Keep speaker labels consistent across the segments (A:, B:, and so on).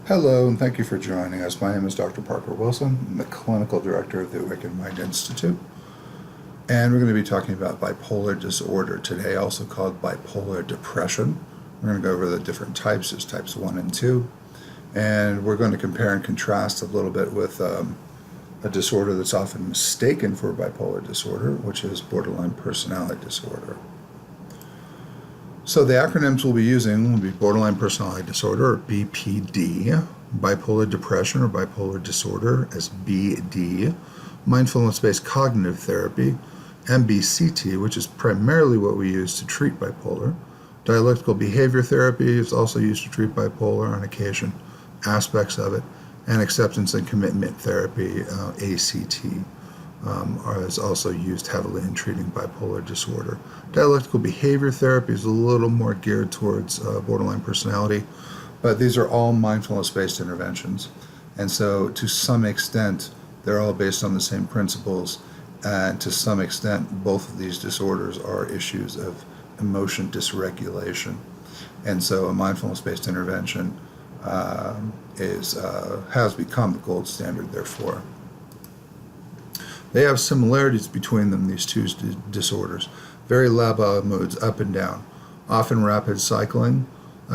A: Hello, and thank you for joining us. My name is Dr. Parker Wilson. I'm the Clinical Director of the Awakened Mind Institute, and we're going to be talking about bipolar disorder today, also called bipolar depression. We're going to go over the different types. There's types 1 and 2, and we're going to compare and contrast a little bit with a disorder that's often mistaken for bipolar disorder, which is borderline personality disorder. So the acronyms we'll be using will be borderline personality disorder, or BPD, bipolar depression or bipolar disorder as BD, mindfulness-based cognitive therapy, MBCT, which is primarily what we use to treat bipolar. Dialectical behavior therapy is also used to treat bipolar on occasion, aspects of it, and acceptance and commitment therapy, ACT. Is also used heavily in treating bipolar disorder. Dialectical behavior therapy is a little more geared towards borderline personality, but these are all mindfulness-based interventions. And so to some extent, they're all based on the same principles, and to some extent, both of these disorders are issues of emotion dysregulation. And so a mindfulness-based intervention has become the gold standard, therefore. They have similarities between them, these two disorders. Very labile moods, up and down, often rapid cycling,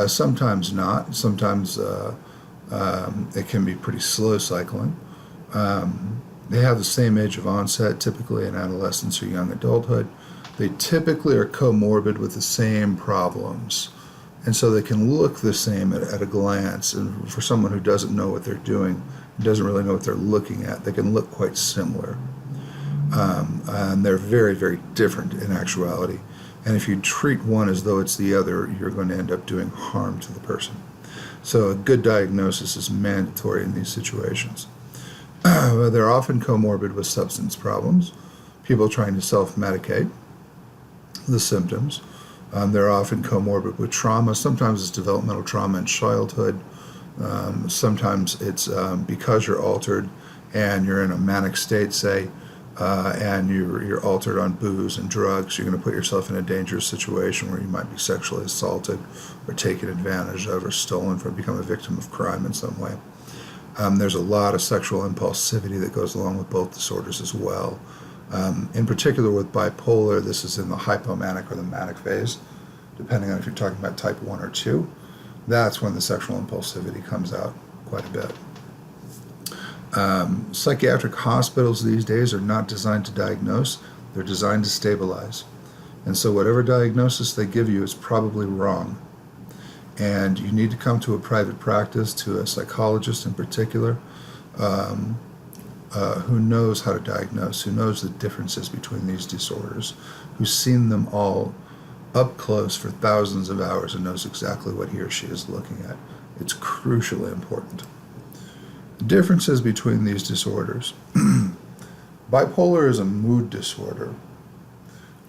A: sometimes not. Sometimes it can be pretty slow cycling. They have the same age of onset, typically in adolescence or young adulthood. They typically are comorbid with the same problems. And so they can look the same at a glance. And for someone who doesn't know what they're doing, doesn't really know what they're looking at, they can look quite similar. And they're very, very different in actuality. And if you treat one as though it's the other, you're going to end up doing harm to the person. So a good diagnosis is mandatory in these situations. They're often comorbid with substance problems, people trying to self-medicate the symptoms. They're often comorbid with trauma. Sometimes it's developmental trauma in childhood. Sometimes it's because you're altered and you're in a manic state, say, and you're altered on booze and drugs, you're going to put yourself in a dangerous situation where you might be sexually assaulted or taken advantage of or stolen from, become a victim of crime in some way. There's a lot of sexual impulsivity that goes along with both disorders as well. In particular with bipolar, this is in the hypomanic or the manic phase, depending on if you're talking about type 1 or 2. That's when the sexual impulsivity comes out quite a bit. Psychiatric hospitals these days are not designed to diagnose, they're designed to stabilize. And so whatever diagnosis they give you is probably wrong. And you need to come to a private practice, to a psychologist in particular, who knows how to diagnose, who knows the differences between these disorders, who's seen them all up close for thousands of hours and knows exactly what he or she is looking at. It's crucially important. Differences between these disorders. Bipolar is a mood disorder,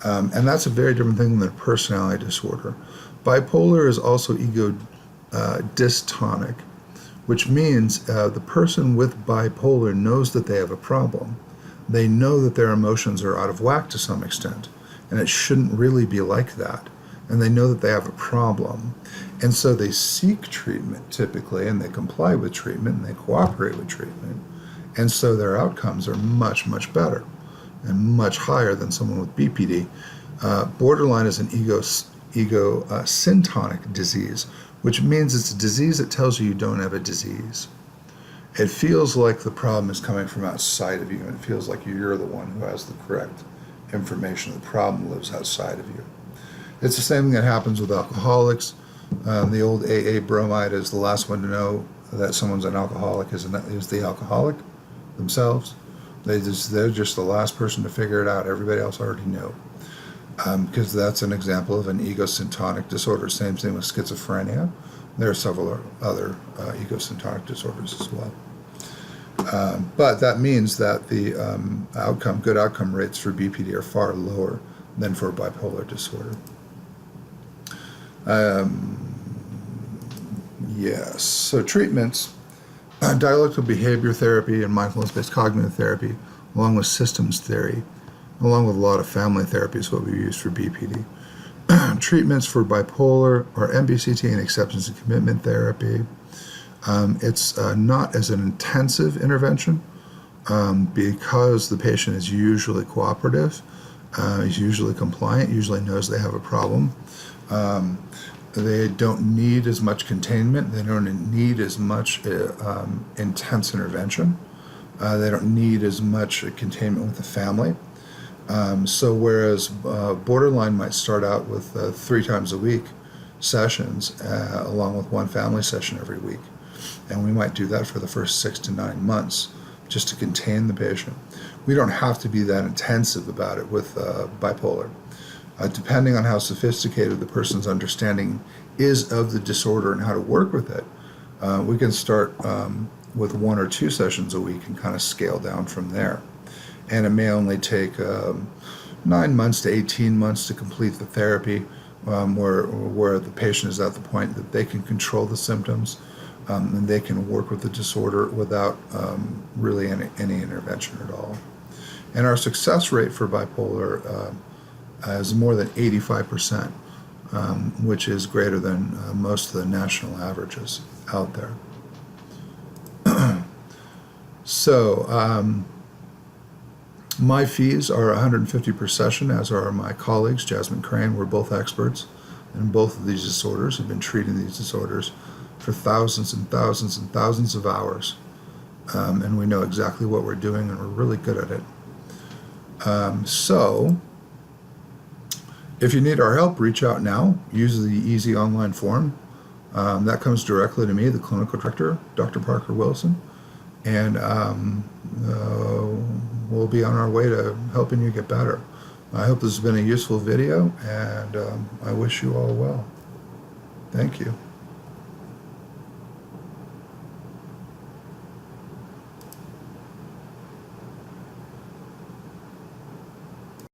A: and that's a very different thing than a personality disorder. Bipolar is also ego dystonic, which means the person with bipolar knows that they have a problem. They know that their emotions are out of whack to some extent, and it shouldn't really be like that. And they know that they have a problem. And so they seek treatment typically, and they comply with treatment, and they cooperate with treatment. And so their outcomes are much, much better and much higher than someone with BPD. Borderline is an ego-syntonic disease, which means it's a disease that tells you you don't have a disease. It feels like the problem is coming from outside of you, and it feels like you're the one who has the correct information. The problem lives outside of you. It's the same thing that happens with alcoholics. The old AA bromide is the last one to know that someone's an alcoholic is the alcoholic themselves. They're just the last person to figure it out. Everybody else already knew. Because that's an example of an ego-syntonic disorder. Same thing with schizophrenia. There are several other ego-syntonic disorders as well. But that means that the good outcome rates for BPD are far lower than for bipolar disorder. Yes, so treatments, dialectical behavior therapy and mindfulness-based cognitive therapy, along with systems theory, along with a lot of family therapy is what we use for BPD. Treatments for bipolar are MBCT and acceptance and commitment therapy. It's not as an intensive intervention because the patient is usually cooperative, is usually compliant, usually knows they have a problem. They don't need as much containment. They don't need as much intense intervention. They don't need as much containment with the family. So whereas borderline might start out with 3 times a week sessions along with 1 family session every week, and we might do that for the first 6 to 9 months just to contain the patient. We don't have to be that intensive about it with bipolar. Depending on how sophisticated the person's understanding is of the disorder and how to work with it, we can start with 1 or 2 sessions a week and kind of scale down from there. And it may only take 9 months to 18 months to complete the therapy, where the patient is at the point that they can control the symptoms and they can work with the disorder without really any intervention at all. And our success rate for bipolar is more than 85%, which is greater than most of the national averages out there. So my fees are $150 per session, as are my colleagues. Jasmine Crane, we're both experts in both of these disorders, have been treating these disorders for thousands and thousands and thousands of hours. And we know exactly what we're doing, and we're really good at it. So if you need our help, reach out now. Use the easy online form. That comes directly to me, the clinical director, Dr. Parker Wilson. And we'll be on our way to helping you get better. I hope this has been a useful video, and I wish you all well. Thank you.